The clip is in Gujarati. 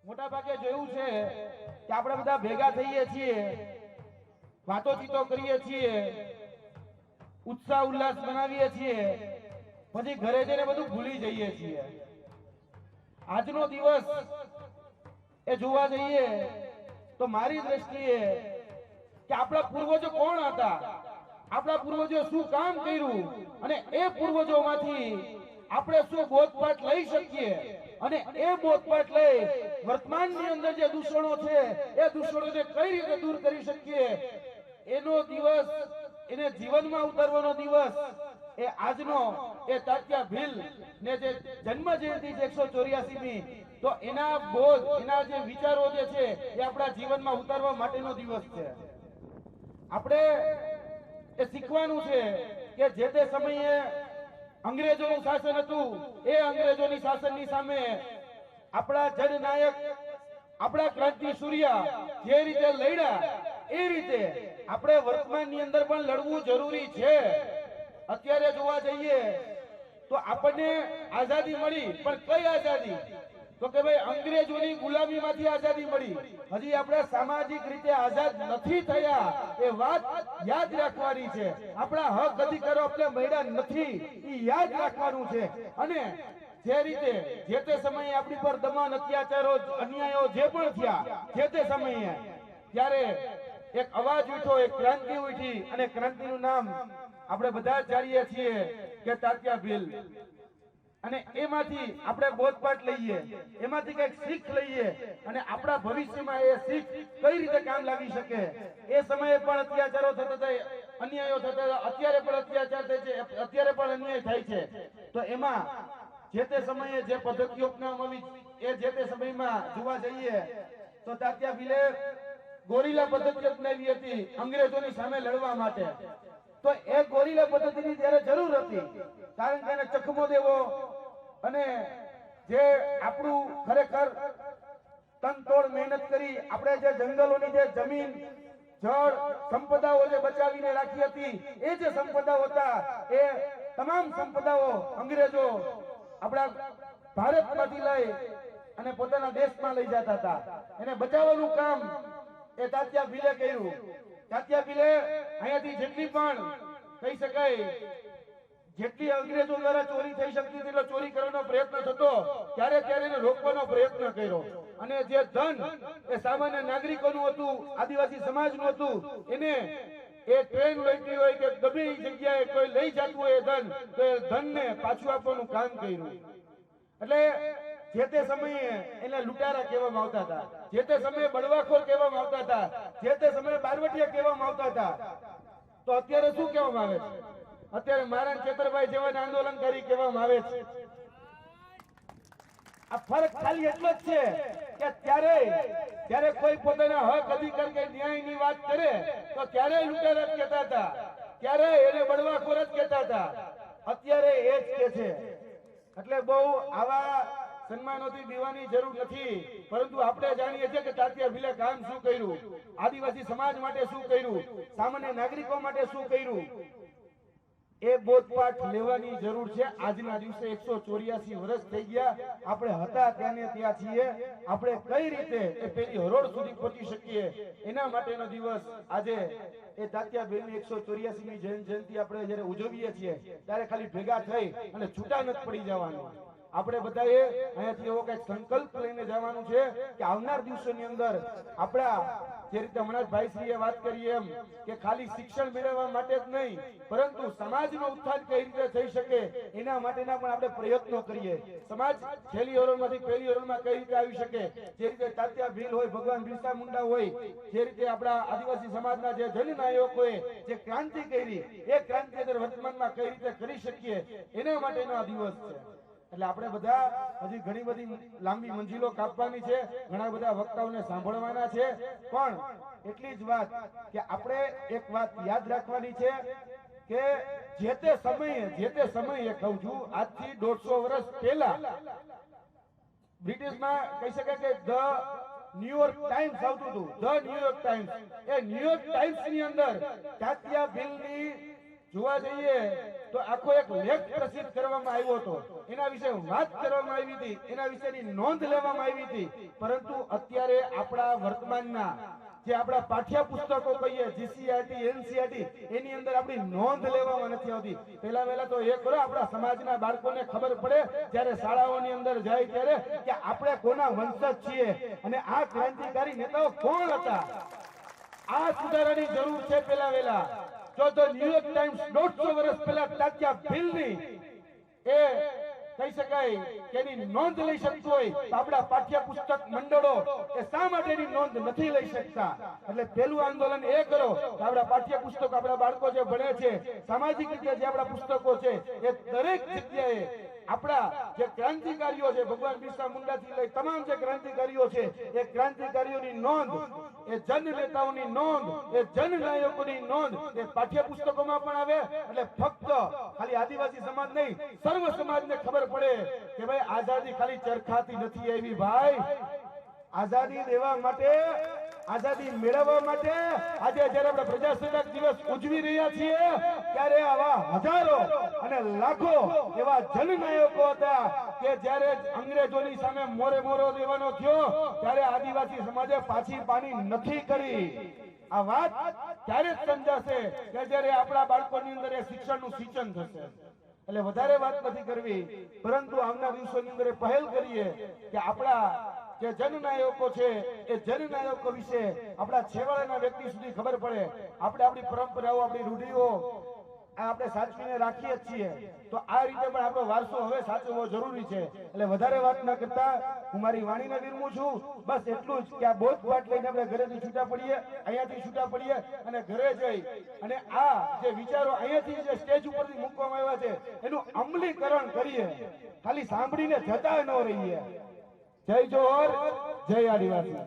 મોટા ભાગે જોયું છે કે આપણે બધા ભેગા થઈએ છીએ, વાતોચીતો કરીએ છીએ, ઉત્સાહ ઉલ્લાસ બનાવીએ છીએ, પછી ઘરે જઈને બધું ભૂલી જઈએ છીએ. આજનો દિવસ એ જોવા જઈએ તો મારી દ્રષ્ટિએ કે આપણા પૂર્વજો કોણ હતા, આપણા પૂર્વજો શું કામ કર્યું અને એ પૂર્વજોમાંથી આપણે શું બોધપાઠ લઈ શકીએ અને એ બોધપાઠ લઈ વર્તમાનની અંદર જે દૂષણો છે એ દૂષણોને કઈ રીતે દૂર કરી શકીએ, એનો દિવસ, એને જીવનમાં ઉતારવાનો દિવસ એ આજનો એ તાત્યા ભીલ ને જે જન્મ જયંતિ છે 184મી, તો એના બોધ, એના જે વિચારો જે છે એ આપણા જીવનમાં ઉતારવા માટેનો દિવસ છે. આપણે એ શીખવાનું છે કે જે તે સમયે અંગ્રેજોનું શાસન હતું, એ અંગ્રેજોની શાસનની સામે આપણા જનનાયક, આપણા ક્રાંતિ સૂર્ય જે રીતે લડ્યા એ રીતે આપણે વર્તમાનની અંદર પણ લડવું જરૂરી છે. અત્યારે જોવા જઈએ તો આપણને આઝાદી મળી, પણ કઈ આઝાદી? તો કે ભાઈ અંગ્રેજોની ગુલામીમાંથી આઝાદી મળી. હજી આપણે સામાજિક રીતે આઝાદ નથી થયા, એ વાત યાદ રાખવાની છે. આપણા હક અધિકારો આપણે મળ્યા નથી, એ યાદ રાખવાનું છે. અને જે રીતે જે તે સમયે આપણી પર દમન, અત્યાચારો, અન્યાયો જે પણ થયા જે તે સમયે, ત્યારે એક અવાજ ઉઠ્યો, એક ક્રાંતિ ઉઠી, અને ક્રાંતિનું નામ આપણે બધા જાણીએ છીએ કે તાત્યા ભીલ. અને એમાંથી આપણે બોધપાઠ લઈએ, એમાંથી કઈક શીખ લઈએ અને આપણા ભવિષ્યમાં એ શીખ કઈ રીતે કામ લાગી શકે. એ સમયે પણ અત્યાચારો થતા હતા, અન્યાયો થતા હતા, અત્યારે પણ અત્યાચાર થાય છે, અત્યારે પણ અન્યાય થાય છે. તો એમાં જે તે સમયે જે પદ્ધતિઓ અપનાવવામાં આવી, એ જે તે સમયમાં જોવા જઈએ તો તાત્યા ભીલે ગોરીલા પદ્ધતિ અપનાવી હતી અંગ્રેજોની સામે લડવા માટે. તો એ ગોરીલા પદ્ધતિની ત્યારે જરૂર હતી, કારણ કે એને ચકમો દેવો અને જે આપણું ખરેખર તનતોડ મહેનત કરી આપણે જે જંગલોની જે જમીન, જળ સંપદાઓ જે બચાવીને રાખી હતી, એ જે સંપદાઓ હતા, એ તમામ સંપદાઓ અંગ્રેજો આપણા ભારતમાંથી લઈ અને પોતાના દેશમાં લઈ જતા હતા. એને બચાવવાનું કામ એ તાત્યા ભીલે કર્યું. તાત્યા ભીલે અહીંયાથી જેટલી પણ કહી શકાય, જેટલી અંગ્રેજો દ્વારા ચોરી થઈ શકતી હતી, એટલે ચોરી કરવાનો પ્રયત્ન થતો, ત્યારે એને રોકવાનો પ્રયત્ન કર્યો. અને જે ધન એ સામાન્ય નાગરિકોનું હતું, આદિવાસી સમાજનું હતું, એને એ ટ્રેન લઈતી હોય કે ગમે એ જગ્યાએ કોઈ લઈ જતું હોય ધન, તો એ ધનને પાછું આપવાનું કામ કર્યું. એટલે જે તે સમયે એને લૂંટારા કહેવામાં આવતા હતા, જે તે સમયે બળવાખોર કહેવામાં આવતા હતા, જે તે સમયે બારવટિયા કહેવામાં આવતા હતા. તો અત્યારે શું કહેવામાં આવે છે? અત્યારે મહારાજ ચેતરભાઈ જેવા આંદોલનકારી કહેવામાં આવે છે. આ ફરક ખાલી એટલો જ છે કે ત્યારે કોઈ પોતાના હક અધિકાર કે ન્યાયની વાત કરે તો ત્યારે લૂંટારા જ કહેતા હતા, ત્યારે એને બળવાખોર જ કહેતા હતા. અત્યારે એ જ કે છે. એટલે બહુ આવા સન્માનોથી દેવાની જરૂર નથી, પરંતુ આપણે જાણીએ છીએ કે તાત્યા ભીલે કામ શું કર્યું, આદિવાસી સમાજ માટે શું કર્યું, સામાન્ય નાગરિકો માટે શું કર્યું, એ બોધપાઠ લેવાની જરૂર છે. આજના દિવસે 184 વર્ષ થઈ ગયા, આપણે હતા ત્યાંને ત્યાં છીએ. આપણે કઈ રીતે એ પેલી હરોળ સુધી પહોંચી શકીએ, એના માટેનો દિવસ આજે એ તાત્યા ભીલની 184મી જયંતિ આપણે જયારે ઉજવીએ છીએ, ત્યારે ખાલી ભેગા થઈ અને છૂટા નથી પડી જવાનું. આપણે બધાએ અહીંયાથી એવો કઈક સંકલ્પ લઈને જવાનું છે કે આવનાર દિવસોની અંદર આપણા જે રીતે હમણાં જ ભાઈશ્રીએ વાત કરી એમ કે ખાલી શિક્ષણ મેળવવા માટે જ નહીં, પરંતુ સમાજનો ઉત્થાન કઈ રીતે થઈ શકે એના માટેના પણ આપણે પ્રયત્નો કરીએ. સમાજ છેલ્લી હરોળમાંથી પહેલી હરોળમાં કઈ રીતે આવી શકે, જે રીતે તાત્યા ભીલ હોય, ભગવાન બિરસા મુંડા હોય, જે રીતે આપણા આદિવાસી સમાજના જે જનનાયકોએ જે ક્રાંતિ કરી, એ ક્રાંતિ અંદર વર્તમાનમાં કઈ રીતે કરી શકીએ, એના માટેનો આ દિવસ છે. એટલે આપણે બધા હજી ઘણી બધી લાંબી મંજિલો કાપવાની છે, ઘણા બધા વક્તાઓને સાંભળવાના છે, પણ એટલી જ વાત કે આપણે એક વાત યાદ રાખવાની છે કે જે તે સમયે કહું છું, આજથી 150 વર્ષ પહેલા બ્રિટિશમાં કહી શકાય કે ધ ન્યુયોર્ક ટાઈમ્સ આવતું હતું, the New York times. A New York times ની અંદર તાત્યા ભીલની જોવા જઈએ તો આખો એક લેખ પ્રસિદ્ધ કરવામાં આવ્યો હતો, એના વિશે વાત કરવામાં આવી હતી, એના વિશેની નોંધ લેવામાં આવી હતી. પરંતુ અત્યારે આપણા વર્તમાનના જે આપણા પાઠ્યપુસ્તકો કહીએ જીસીઆરટી એનસીઆરટી એની અંદર આપણી નોંધ લેવામાં નથી આવતી. પહેલા તો એ કરો આપણા સમાજના બાળકોને ખબર પડે જ્યારે શાળાઓની અંદર જાય ત્યારે કે આપણે કોના વંશજ છીએ અને આ ક્રાંતિકારી નેતાઓ કોણ હતા. આ સુધારાની જરૂર છે. પહેલા વહેલા જો તો ન્યુયોર્ક ટાઈમ્સ 150 વર્ષ પહેલા તાત્યા બિલની એ કહી શકાય કે એની નોંધ લઈ શકતું હોય તો આપણા પાઠ્યપુસ્તક મંડળો એ શા માટે એની નોંધ નથી લઈ શકતા? એટલે પહેલું આંદોલન એ કરો કે આપણા પાઠ્યપુસ્તકો, આપણા બાળકો જે ભણે છે, સામાજિક રીતે જે આપણા પુસ્તકો છે એ દરેક જગ્યાએ આપણા જે ક્રાંતિકારીઓ છે, ભગવાન બિરસા મુંડાથી લઈ તમામ જે ક્રાંતિકારીઓ છે એ ક્રાંતિકારીઓની નોંધ, એ જન નેતાઓની નોંધ, એ જન નાયકોની નોંધ એ પાઠ્યપુસ્તકોમાં પણ આવે. એટલે ફક્ત ખાલી આદિવાસી સમાજ નહીં, સર્વ સમાજને ખબર પડે કે ભાઈ આઝાદી ખાલી ચરખાથી નથી આવી. ભાઈ આઝાદી દેવા માટે, આઝાદી મેળવવા માટે આજે જ્યારે આપણે પ્રજાસત્તાક દિવસ ઉજવી રહ્યા છીએ ત્યારે આવા હજારો અને લાખો એવા જનનાયકો હતા કે જ્યારે અંગ્રેજોની સામે મોરે મોરો દેવાનો થયો ત્યારે આદિવાસી સમાજે પાછી પાની નથી કરી. આ વાત ત્યારે જ સમજાશે કે જ્યારે આપણા બાળકોની અંદર એ શિક્ષણનું સિંચન થશે. એટલે વધારે વાત નથી કરવી, પરંતુ આવનાર દિવસોની અંદર પહેલ કરીએ કે આપણા જે જનનાયકો છે એ જનનાયકો વિશે આપણા છેવાડાના વ્યક્તિ સુધી ખબર પડે. આપણે આપણી પરંપરાઓ, આપણી રૂઢિઓ આપણે સાચવીને રાખીએ જ છીએ, તો આ રીતે પણ આપણો વારસો હવે સાચવવો જરૂરી છે. એટલે વધારે વાત ન કરતા હું મારી વાણીને વિરમું છું. બસ એટલું જ કે આ બોધપાઠ લઈને આપણે ઘરેથી છૂટા પડીએ, અહીંયાથી છૂટા પડીએ અને ઘરે જઈ અને આ જે વિચારો અહીંયાથી જે સ્ટેજ ઉપરથી મૂકવામાં આવ્યા છે એનું અમલીકરણ કરીએ, ખાલી સાંભળીને જતા ન રહીએ. જય જોહર, જય આદિવાસી.